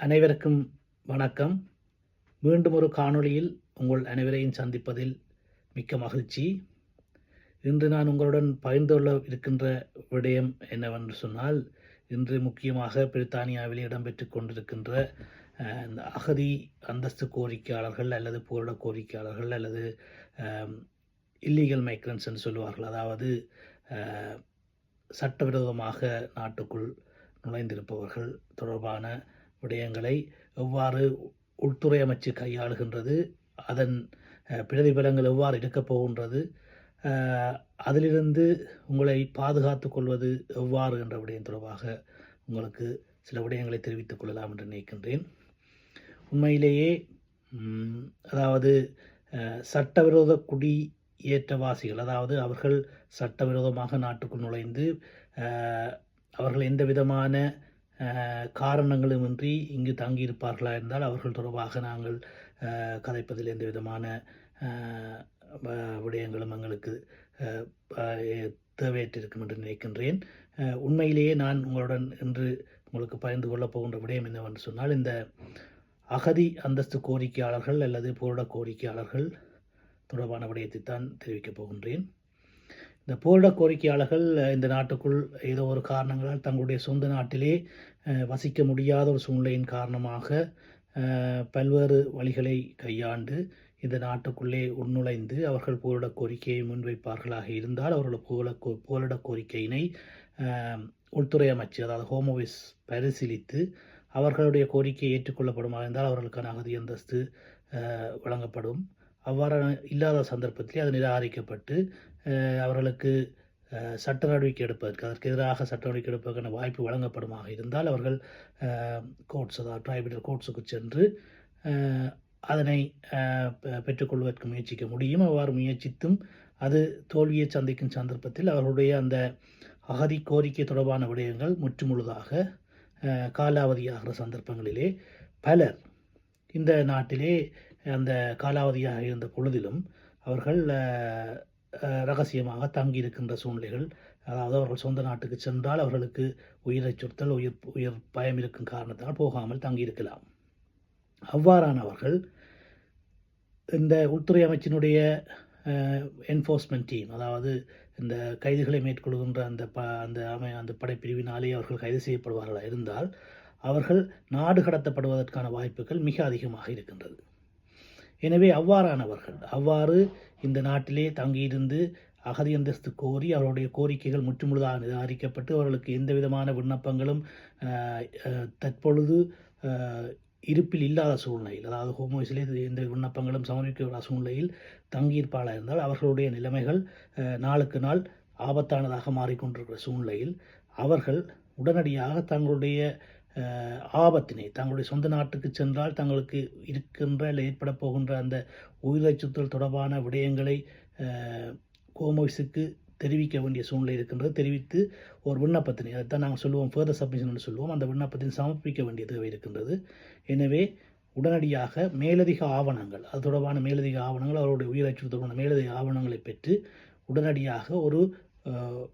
அனைவருக்கும் வணக்கம். மீண்டும் ஒரு காணொளியில் உங்கள் அனைவரையும் சந்திப்பதில் மிக்க மகிழ்ச்சி. இன்று நான் உங்களுடன் பகிர்ந்து கொள்ள இருக்கின்ற விடயம் என்னவென்று சொன்னால், இன்று முக்கியமாக பிரித்தானியாவில் இடம்பெற்று கொண்டிருக்கின்ற இந்த அகதி அந்தஸ்து கோரிக்கையாளர்கள் அல்லது போராட கோரிக்கையாளர்கள் அல்லது இல்லீகல் மைக்ரன்ஸ் என்று சொல்லுவார்கள். அதாவது சட்டவிரோதமாக நாட்டுக்குள் நுழைந்திருப்பவர்கள் தொடர்பான விடயங்களை எவ்வாறு உள்துறை அமைச்சு கையாளுகின்றது, அதன் பிரதிபலங்கள் எவ்வாறு இருக்கப் போகின்றது, அதிலிருந்து உங்களை பாதுகாத்துக் கொள்வது எவ்வாறு என்ற விடயம் தொடர்பாக உங்களுக்கு சில விடயங்களை தெரிவித்துக் கொள்ளலாம் என்று நினைக்கின்றேன். உண்மையிலேயே அதாவது சட்டவிரோத குடியேற்றவாசிகள், அதாவது அவர்கள் சட்டவிரோதமாக நாட்டுக்குள் நுழைந்து அவர்கள் எந்த விதமான காரணங்களுமின்றி இங்கு தங்கியிருப்பார்களா இருந்தால் அவர்கள் தொடர்பாக நாங்கள் கதைப்பதில் எந்த விதமான விடயங்களும் எங்களுக்கு தேவையற்றிருக்கும் என்று நினைக்கின்றேன். உண்மையிலேயே நான் உங்களுடன் இன்று உங்களுக்கு பகிர்ந்து கொள்ளப் போகின்ற விடயம் என்னவென்று சொன்னால், இந்த அகதி அந்தஸ்து கோரிக்கையாளர்கள் அல்லது போராட கோரிக்கையாளர்கள் தொடர்பான விடயத்தை தான் தெரிவிக்கப் போகின்றேன். இந்த போராட கோரிக்கையாளர்கள் இந்த நாட்டுக்குள் ஏதோ ஒரு காரணங்களால் தங்களுடைய சொந்த நாட்டிலே வசிக்க முடியாத ஒரு சூழ்நிலையின் காரணமாக பல்வேறு வழிகளை கையாண்டு இந்த நாட்டுக்குள்ளே உள்நுழைந்து அவர்கள் போராட கோரிக்கையை முன்வைப்பார்களாக இருந்தால் அவர்கள் போராட கோரிக்கையினை உள்துறை அமைச்சு, அதாவது ஹோம் ஆஃபீஸ் பரிசீலித்து அவர்களுடைய கோரிக்கை ஏற்றுக்கொள்ளப்படுமா இருந்தால் அவர்களுக்கான அகதி அந்தஸ்து வழங்கப்படும். அவ்வாறான இல்லாத சந்தர்ப்பத்திலே அது நிராகரிக்கப்பட்டு அவர்களுக்கு சட்ட நடவடிக்கை எடுப்பதற்கு, அதற்கு எதிராக சட்ட நடவடிக்கை எடுப்பதற்கான வாய்ப்பு வழங்கப்படுமாக இருந்தால் அவர்கள் கோர்ட்ஸ், அதாவது ட்ரைபுனல் கோர்ட்ஸுக்கு சென்று அதனை பெற்றுக்கொள்வதற்கு முயற்சிக்க முடியும். அவ்வாறு முயற்சித்தும் அது தோல்வியை சந்திக்கும் சந்தர்ப்பத்தில் அவர்களுடைய அந்த அகதி கோரிக்கை தொடர்பான விடயங்கள் முற்றுமுழுதாக காலாவதியாகிற சந்தர்ப்பங்களிலே பலர் இந்த நாட்டிலே அந்த காலாவதியாக இருந்த பொழுதிலும் அவர்கள் ரகசியமாக தங்கியிருக்கின்ற சூழ்நிலைகள், அதாவது அவர்கள் சொந்த நாட்டுக்கு சென்றால் அவர்களுக்கு உயிரை சொத்தல், உயிர் பயம் இருக்கும் காரணத்தால் போகாமல் தங்கியிருக்கலாம். அவ்வாறானவர்கள் இந்த உள்துறை அமைச்சினுடைய என்ஃபோர்ஸ்மெண்ட் டீம், அதாவது இந்த கைதுகளை மேற்கொள்கின்ற அந்த படைப்பிரிவினாலே அவர்கள் கைது செய்யப்படுவார்களாக இருந்தால் அவர்கள் நாடு கடத்தப்படுவதற்கான வாய்ப்புகள் மிக அதிகமாக இருக்கின்றது. எனவே அவ்வாறு இந்த நாட்டிலே தங்கியிருந்து அகதி அந்தஸ்து கோரி அவர்களுடைய கோரிக்கைகள் முற்றுமுழுதாக நிராகரிக்கப்பட்டு அவர்களுக்கு எந்த விதமான விண்ணப்பங்களும் தற்பொழுது இருப்பில் இல்லாத சூழ்நிலையில், அதாவது ஹோம் ஆஃபீஸிலே எந்த விண்ணப்பங்களும் சமர்ப்பிக்க சூழ்நிலையில் தங்கியிருப்பாளர் இருந்தால் அவர்களுடைய நிலைமைகள் நாளுக்கு நாள் ஆபத்தானதாக மாறிக்கொண்டிருக்கிற சூழ்நிலையில் அவர்கள் உடனடியாக தங்களுடைய ஆபத்தினை, தங்களுடைய சொந்த நாட்டுக்கு சென்றால் தங்களுக்கு இருக்கின்ற இல்லை ஏற்பட போகின்ற அந்த உயிர் அச்சுறுத்தல் தொடர்பான விடயங்களை ஹோம் ஆஃபீஸுக்கு தெரிவிக்க வேண்டிய சூழ்நிலை இருக்கின்றது. தெரிவித்து ஒரு விண்ணப்பத்தினை, அதைத்தான் நாங்கள் சொல்லுவோம் ஃபர்தர் சப்மிஷன் என்று சொல்லுவோம், அந்த விண்ணப்பத்தினை சமர்ப்பிக்க வேண்டிய தேவை இருக்கின்றது. எனவே உடனடியாக மேலதிக ஆவணங்கள், அது தொடர்பான மேலதிக ஆவணங்கள், அவருடைய உயிர் அச்சுறுத்தல் மேலதிக ஆவணங்களை பெற்று உடனடியாக ஒரு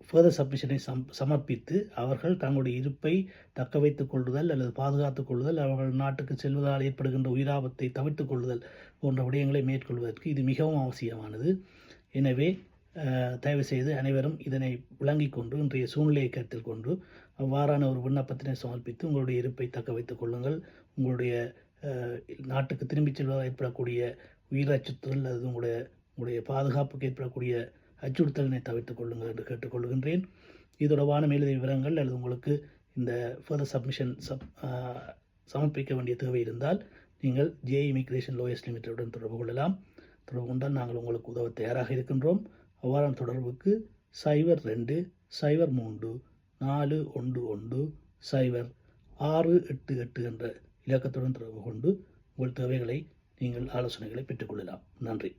ஃபர்தர் சப்மிஷனை சமர்ப்பித்து அவர்கள் தங்களுடைய இருப்பை தக்க வைத்துக் கொள்ளுதல் அல்லது பாதுகாத்துக் கொள்ளுதல், அவர்கள் நாட்டுக்கு செல்வதால் ஏற்படுகின்ற உயிராபத்தை தவிர்த்துக் கொள்ளுதல் போன்ற விடயங்களை மேற்கொள்வதற்கு இது மிகவும் அவசியமானது. எனவே தயவுசெய்து அனைவரும் இதனை விளங்கிக் கொண்டு இன்றைய சூழ்நிலையை கருத்தில் கொண்டு அவ்வாறான ஒரு விண்ணப்பத்தினை சமர்ப்பித்து உங்களுடைய இருப்பை தக்க வைத்துக் கொள்ளுங்கள். உங்களுடைய நாட்டுக்கு திரும்பிச் செல்வதால் ஏற்படக்கூடிய உயிர் அச்சுறுத்தல் அல்லது உங்களுடைய பாதுகாப்புக்கு ஏற்படக்கூடிய அச்சுறுத்தலினை தவிர்த்துக் கொள்ளுங்கள் என்று கேட்டுக்கொள்கின்றேன். இது தொடர்பான மேலதிக விவரங்கள் அல்லது உங்களுக்கு இந்த ஃபர்தர் சப்மிஷன் சமர்ப்பிக்க வேண்டிய தேவை இருந்தால் நீங்கள் ஜே இமிக்ரேஷன் லோயர்ஸ் லிமிடெடுடன் தொடர்பு கொள்ளலாம். தொடர்பு கொண்டால் நாங்கள் உங்களுக்கு உதவ தயாராக இருக்கின்றோம். அவ்வாறான தொடர்புக்கு 02-411-068 என்ற இலக்கத்துடன் தொடர்பு கொண்டு உங்கள் தேவைகளை நீங்கள் ஆலோசனைகளை பெற்றுக்கொள்ளலாம். நன்றி.